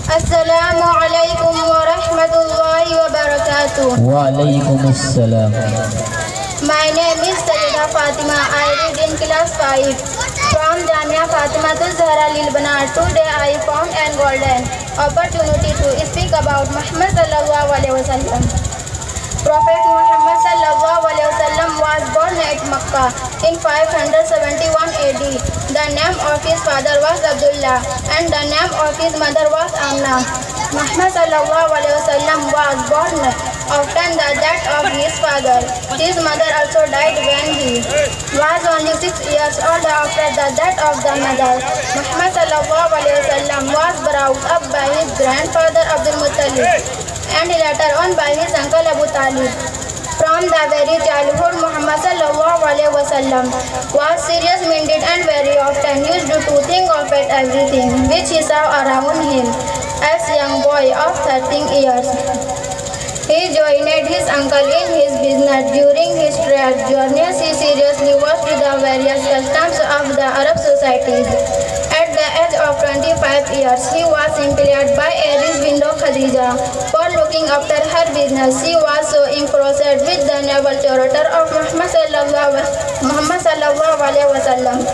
Assalamualaikum warahmatullahi wabarakatuh. Waalaikumsalam. My name is Sayyidah Fatima. I read in class 5 from Jamia Fatimatul Zahra Lil Banar. Today I found an golden opportunity to speak about Muhammad sallallahu alaihi wasallam. Prophet Muhammad sallallahu alaihi wasallam was born at Makkah in 571 AD. The name of his father was Abdullah and the name of his mother was Amna. Muhammad sallallahu alaihi wasallam was born after the death of his father. His mother also died when he was only 6 years old after the death of the mother. Muhammad sallallahu alaihi wasallam was brought up by his grandfather Abdul Muttalib and later on by his uncle Abu Talib. From the very childhood, Muhammad sallallahu alaihi wasallam was serious-minded and very often used to think of everything which he saw around him. As a young boy of 13 years, he joined his uncle in his business. During his trade journeys, he seriously watched the various customs of the Arab societies. At the age of 25 years, he was employed by a rich widow Khadija for looking after her business. She was so impressed with the noble character of Muhammad sallallahu alaihi wasallam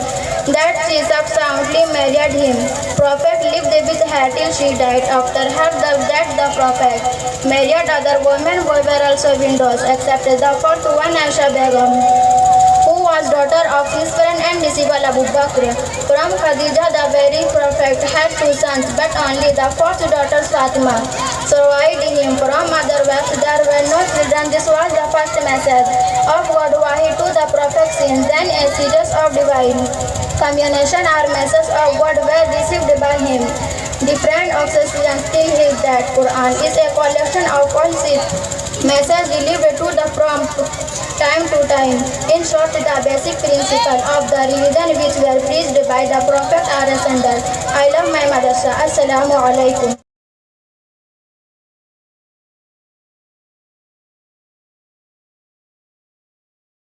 that she subsequently married him. Prophet lived with her till she died. After her death, the Prophet married other women who were also widows, except the fourth one, Aisha Begum, who was daughter of his friend and disciple Abu Bakr. From Khadija, the very Prophet had 2 sons, but only the fourth daughter Fatima survived him. From other wives, there were no children. This was the first message of God Wahi to the Prophet, since then a series of divine communication or messages of God were received by him. Different occasions till his death. Quran is a collection of all messages delivered to the from time to time. In short, the basic principle of the religion which were preached by the Prophet are ascended. I love my madrasa. Assalamu alaikum.